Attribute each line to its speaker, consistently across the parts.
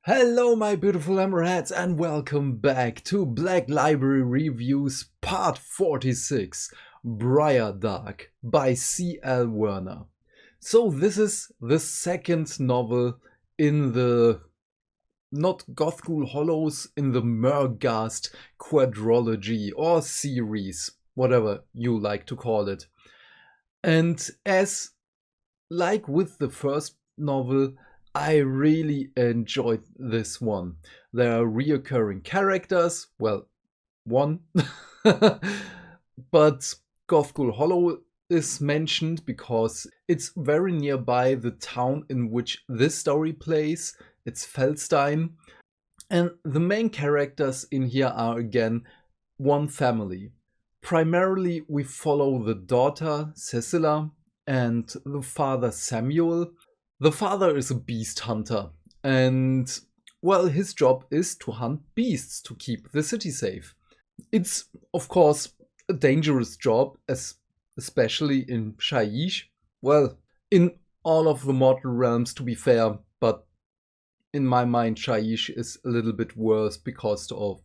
Speaker 1: Hello my beautiful hammerheads and welcome back to Black Library Reviews Part 46, Briardark by C.L. Werner. So this is the second novel in the, not Gothgul Hollows, in the Murghast quadrology or series, whatever you like to call it. And as like with the first novel, I really enjoyed this one. There are reoccurring characters, well, one, but Gothgul Hollow is mentioned because it's very nearby the town in which this story plays. It's Feldstein. And the main characters in here are again one family. Primarily, we follow the daughter, Cecilia, and the father, Samuel. The father is a beast hunter, and well, his job is to hunt beasts to keep the city safe. It's, of course, a dangerous job, especially in Shaiish. Well, in all of the mortal realms, to be fair, but in my mind, Shaiish is a little bit worse because of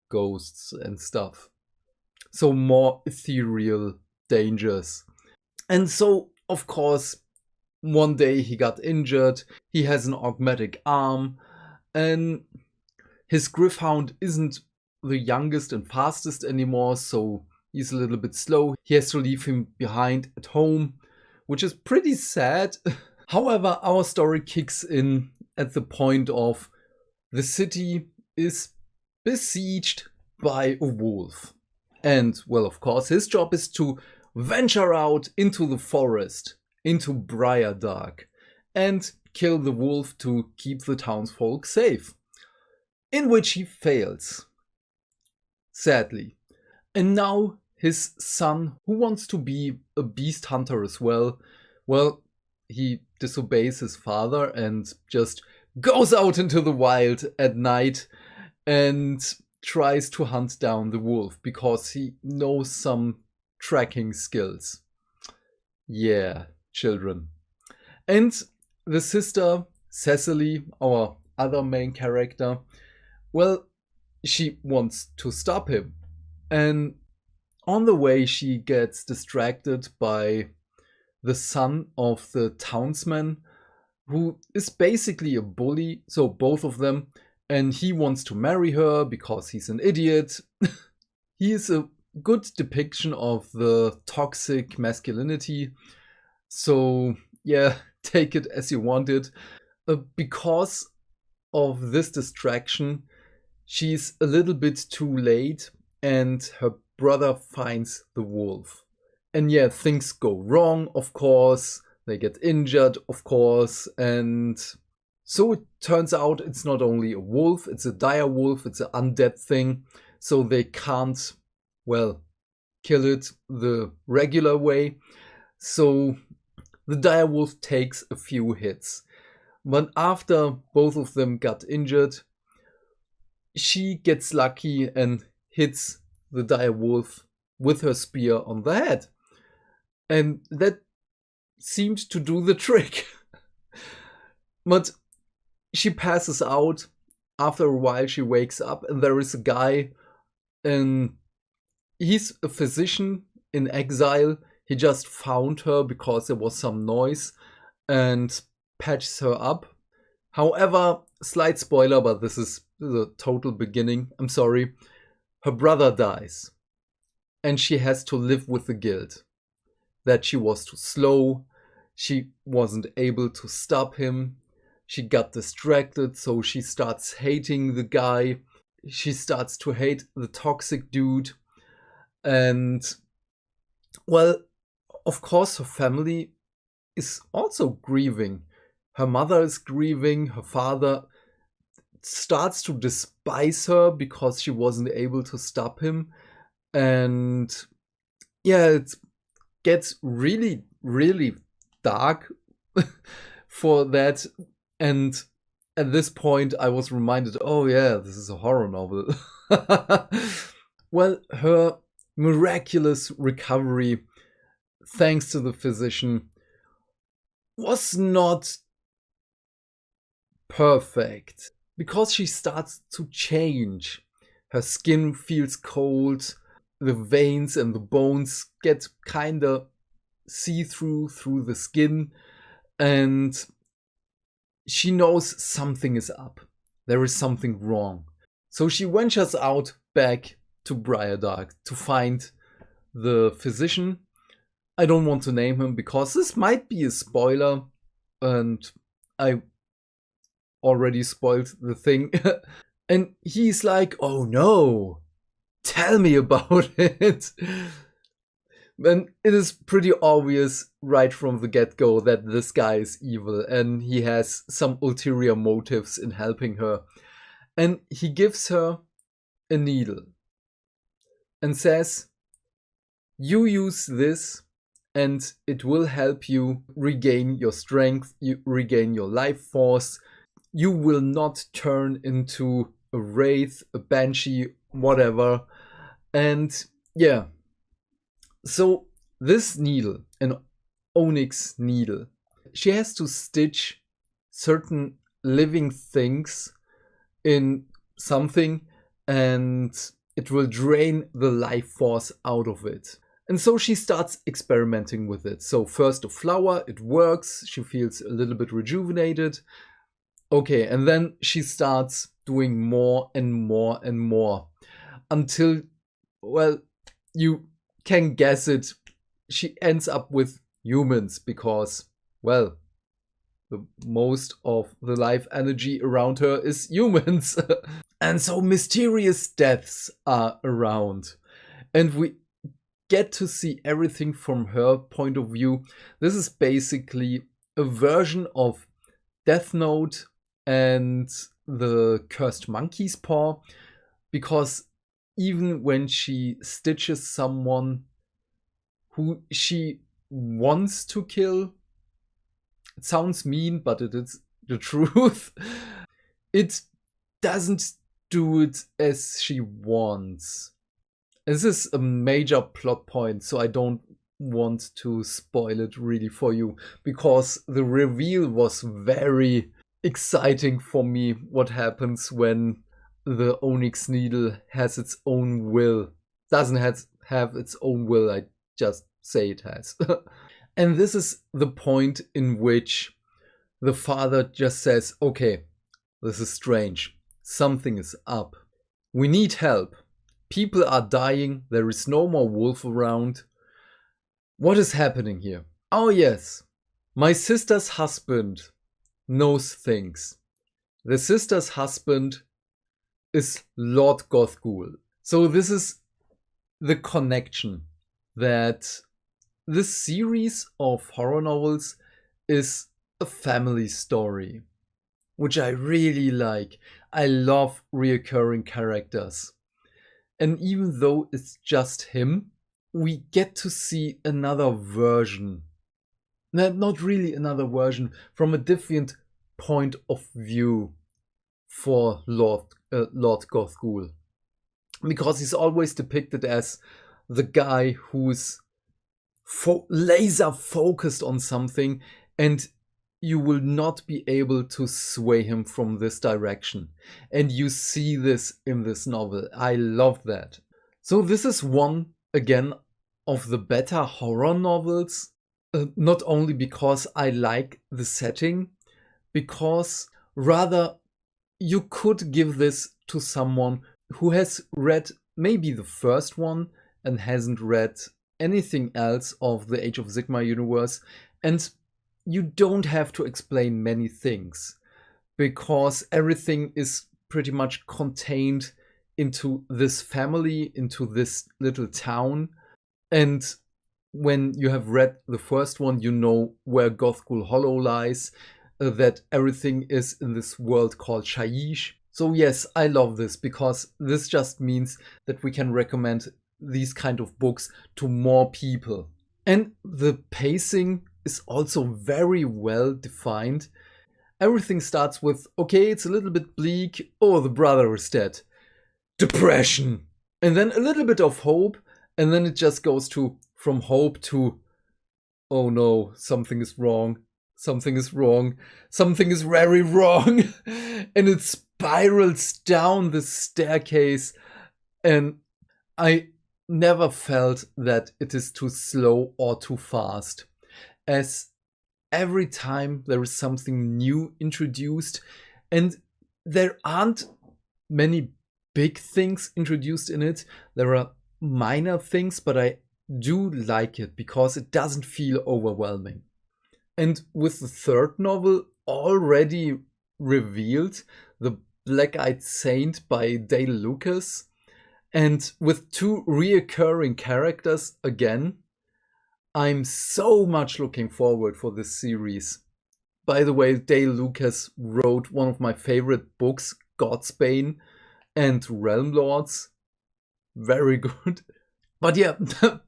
Speaker 1: ghosts and stuff. So more ethereal dangers. And so, of course, one day he got injured, he has an augmatic arm, and his Griffhound isn't the youngest and fastest anymore, so he's a little bit slow. He has to leave him behind at home, which is pretty sad. However, our story kicks in at the point of the city is besieged by a wolf. And, well, of course, his job is to venture out into the forest, into Briardark, and kill the wolf to keep the townsfolk safe. In which he fails. Sadly. And now his son, who wants to be a beast hunter as well, he disobeys his father and just goes out into the wild at night and tries to hunt down the wolf because he knows some tracking skills. Yeah, children. And the sister, Cecily, our other main character, well, she wants to stop him. And on the way, she gets distracted by the son of the townsman, who is basically a bully, so both of them, and he wants to marry her because he's an idiot. He is a good depiction of the toxic masculinity, so yeah, take it as you want it. Because of this distraction, she's a little bit too late, and her brother finds the wolf. And yeah, things go wrong, of course. They get injured, of course. And so it turns out it's not only a wolf, it's a dire wolf, it's an undead thing. So they can't, well, kill it the regular way. So the dire wolf takes a few hits. But after both of them got injured, she gets lucky and hits the dire wolf with her spear on the head. And that seemed to do the trick. But she passes out. After a while, she wakes up, and there is a guy, and he's a physician in exile. He just found her because there was some noise and patches her up. However, slight spoiler, but this is the total beginning. I'm sorry. Her brother dies, and she has to live with the guilt that she was too slow, she wasn't able to stop him, she got distracted, so she starts hating the guy, she starts to hate the toxic dude, and, well, of course her family is also grieving. Her mother is grieving, her father starts to despise her because she wasn't able to stop him, and yeah, it's gets really, really dark for that. And at this point, I was reminded, oh yeah, this is a horror novel. Well, her miraculous recovery, thanks to the physician, was not perfect. Because she starts to change. Her skin feels cold, the veins and the bones get kinda see-through through the skin, and she knows something is up. There is something wrong. So she ventures out back to Briardark to find the physician. I don't want to name him because this might be a spoiler, and I already spoiled the thing. And he's like, oh no, tell me about it. And it is pretty obvious right from the get-go that this guy is evil and he has some ulterior motives in helping her. And he gives her a needle and says, you use this and it will help you regain your strength, you regain your life force. You will not turn into a wraith, a banshee, whatever. And yeah, so this needle, an onyx needle, she has to stitch certain living things in something and it will drain the life force out of it. And so she starts experimenting with it. So first a flower, it works, she feels a little bit rejuvenated. Okay, and then she starts doing more and more and more until, well, you can guess it, she ends up with humans because, well, most of the life energy around her is humans. And so mysterious deaths are around. And we get to see everything from her point of view. This is basically a version of Death Note and the Cursed Monkey's Paw, because even when she stitches someone who she wants to kill, it sounds mean, but it is the truth, it doesn't do it as she wants. This is a major plot point, so I don't want to spoil it really for you, because the reveal was very exciting for me. What happens when the onyx needle has its own will. Doesn't have its own will, I just say it has. And this is the point in which the father just says, okay, this is strange. Something is up. We need help. People are dying. There is no more wolf around. What is happening here? Oh yes, my sister's husband knows things. The sister's husband is Lord Gothgul. So this is the connection, that this series of horror novels is a family story, which I really like. I love reoccurring characters. And even though it's just him, we get to see another version. Not really another version, from a different point of view for Lord Gothgul. Because he's always depicted as the guy who's laser focused on something, and you will not be able to sway him from this direction. And you see this in this novel. I love that. So this is one, again, of the better horror novels, not only because I like the setting, because rather you could give this to someone who has read maybe the first one and hasn't read anything else of the Age of Sigmar universe, and you don't have to explain many things because everything is pretty much contained into this family, into this little town. And when you have read the first one, you know where Gothgul Hollow lies, that everything is in this world called Shaiish. So yes, I love this because this just means that we can recommend these kind of books to more people. And the pacing is also very well defined. Everything starts with, okay, it's a little bit bleak, oh, the brother is dead. Depression! And then a little bit of hope, and then it just goes to from hope to, oh no, something is wrong. something is wrong. Something is very wrong. And it spirals down the staircase. And I never felt that it is too slow or too fast. As every time there is something new introduced, and there aren't many big things introduced in it. There are minor things, but I do like it because it doesn't feel overwhelming. And with the third novel already revealed, The Black-Eyed Saint by Dale Lucas, and with 2 reoccurring characters again, I'm so much looking forward for this series. By the way, Dale Lucas wrote one of my favorite books, Godsbane and Realm Lords. Very good. But yeah,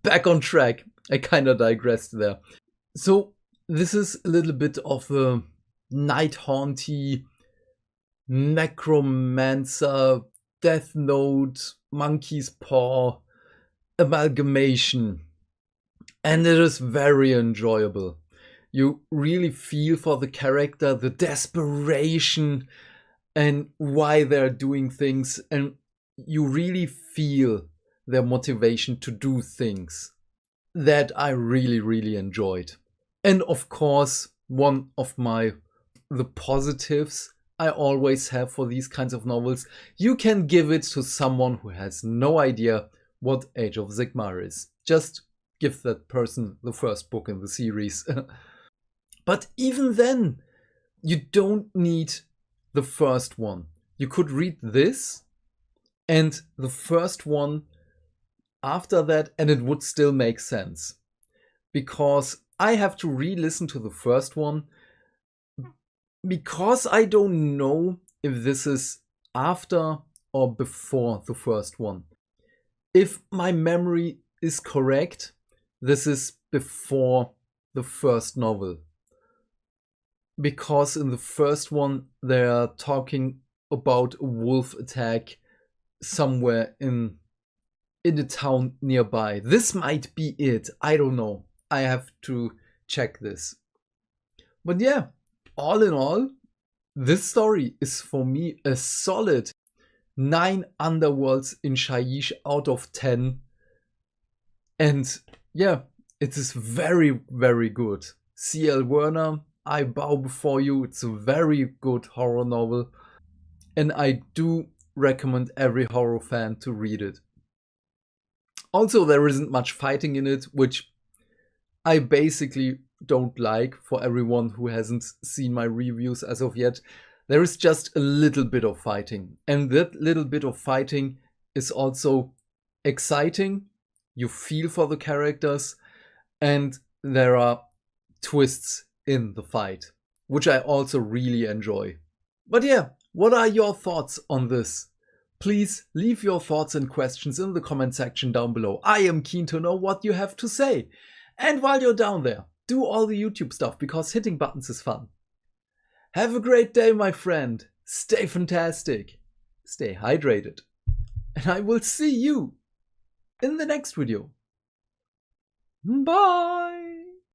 Speaker 1: back on track. I kind of digressed there. So this is a little bit of a Night Haunty, Necromancer, Death Note, Monkey's Paw amalgamation. And it is very enjoyable. You really feel for the character, the desperation, and why they're doing things, and you really feel their motivation to do things. That I really, really enjoyed. And of course, one of the positives I always have for these kinds of novels, you can give it to someone who has no idea what Age of Sigmar is. Just give that person the first book in the series. But even then, you don't need the first one. You could read this and the first one after that, and it would still make sense. Because I have to re-listen to the first one, because I don't know if this is after or before the first one. If my memory is correct, this is before the first novel. Because in the first one, they are talking about a wolf attack somewhere in a town nearby. This might be it. I don't know. I have to check this. But yeah, all in all, this story is for me a solid 9 underworlds in Shyish out of 10. And yeah, it is very, very good. C.L. Werner, I bow before you. It's a very good horror novel. And I do recommend every horror fan to read it. Also, there isn't much fighting in it, which I basically don't like for everyone who hasn't seen my reviews as of yet. There is just a little bit of fighting. And that little bit of fighting is also exciting. You feel for the characters. And there are twists in the fight, which I also really enjoy. But yeah, what are your thoughts on this? Please leave your thoughts and questions in the comment section down below. I am keen to know what you have to say. And while you're down there, do all the YouTube stuff, because hitting buttons is fun. Have a great day, my friend. Stay fantastic. Stay hydrated. And I will see you in the next video. Bye!